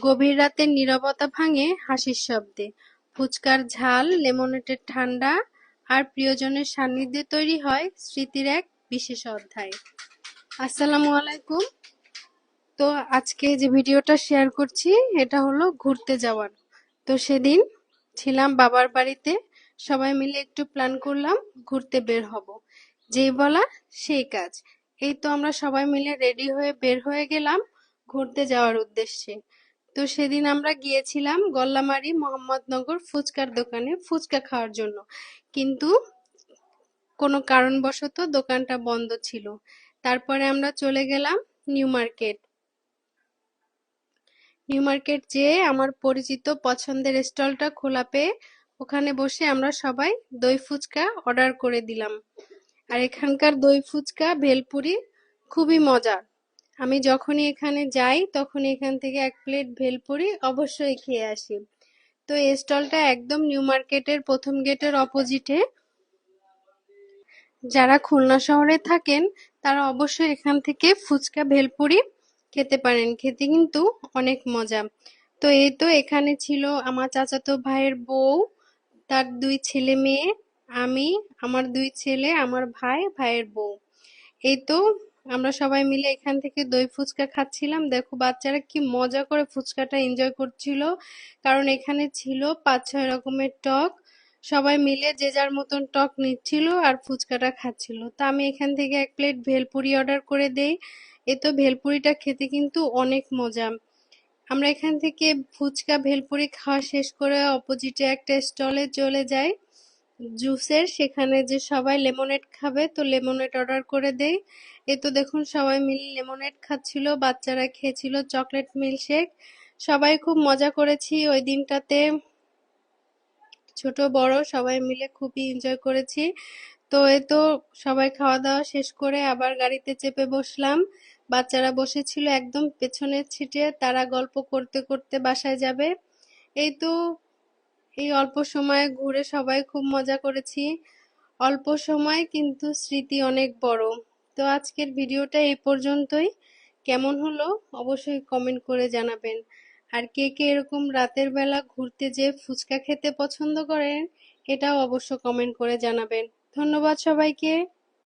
গভীর রাতের নীরবতা ভাঙে হাসির শব্দে, ফুচকার ঝাল, লেমনেডের ঠান্ডা আর প্রিয়জনের সান্নিধ্যে তৈরি হয় স্মৃতির এক বিশেষ অধ্যায়। আসসালামু আলাইকুম। তো আজকে যে ভিডিওটা শেয়ার করছি এটা হলো ঘুরতে যাওয়ার। তো সেদিন ছিলাম বাবার বাড়িতে, সবাই মিলে একটু প্ল্যান করলাম ঘুরতে বের হব। যেই বলা সেই কাজ। এই তো আমরা সবাই মিলে রেডি হয়ে বের হয়ে গেলাম ঘুরতে যাওয়ার উদ্দেশ্যে। তো সেদিন আমরা গিয়েছিলাম গল্লামারী মোহাম্মদনগর ফুচকার দোকানে ফুচকা খাওয়ার জন্য, কিন্তু কোনো কারণবশত দোকানটা বন্ধ ছিল। তারপরে আমরা চলে গেলাম নিউ মার্কেট। নিউ মার্কেট যেয়ে আমার পরিচিত পছন্দের স্টলটা খোলা পেয়ে ওখানে বসে আমরা সবাই দই ফুচকা অর্ডার করে দিলাম। আর এখানকার দই ফুচকা ভেলপুরি খুবই মজার। আমি যখনই এখানে যাই তখনই এখান থেকে এক প্লেট ভেলপুরি অবশ্যই খেয়ে আসি। তো এই স্টলটা একদম নিউ মার্কেটের প্রথম গেটের অপোজিটে। যারা খুলনা শহরে থাকেন তারা অবশ্যই এখান থেকে ফুচকা ভেলপুরি খেতে পারেন, খেতে কিন্তু অনেক মজা। তো এই তো এখানে ছিল আমার চাচাতো ভাইয়ের বউ, তার দুই ছেলে মেয়ে, আমি, আমার দুই ছেলে, আমার ভাই, ভাইয়ের বউ। এই তো আমরা সবাই মিলে এখান থেকে দই ফুচকা খাচ্ছিলাম। দেখো বাচ্চারা কি মজা করে ফুচকাটা এনজয় করছিল, কারণ এখানে ছিল 5-6 রকমের টক। সবাই মিলে যে যার মতন টক নিচ্ছিল আর ফুচকাটা খাচ্ছিল। তা আমি এখান থেকে এক প্লেট ভেলপুরি অর্ডার করে দেই। এ তো ভেলপুরিটা খেতে কিন্তু অনেক মজা। আমরা এখান থেকে ফুচকা ভেলপুরি খাওয়া শেষ করে অপোজিটে একটা স্টলে চলে যাই জুসের, সেখানে যে সবাই লেমনেড খাবে তো লেমনেড অর্ডার করে দেই। এ তো দেখুন সবাই মিলে লেমনেড খাচ্ছিল, বাচ্চারা খেয়েছিল চকলেট মিল্কশেক। সবাই খুব মজা করেছি ওই দিনটাতে, ছোট বড় সবাই মিলে খুবই এনজয় করেছি। তো এই তো সবাই খাওয়া দাওয়া শেষ করে আবার গাড়িতে চেপে বসলাম। বাচ্চারা বসেছিল একদম পেছনের সিটে, তারা গল্প করতে করতে বাসায় যাবে। এই তো এই অল্প সময়ে ঘুরে সবাই খুব মজা করেছি। অল্প সময় কিন্তু স্মৃতি অনেক বড়। তো আজকের ভিডিওটা এই পর্যন্তই। কেমন হলো অবশ্যই কমেন্ট করে জানাবেন। আর কে কে এরকম রাতের বেলা ঘুরতে যেয়ে ফুচকা খেতে পছন্দ করেন এটাও অবশ্য কমেন্ট করে জানাবেন। ধন্যবাদ সবাইকে।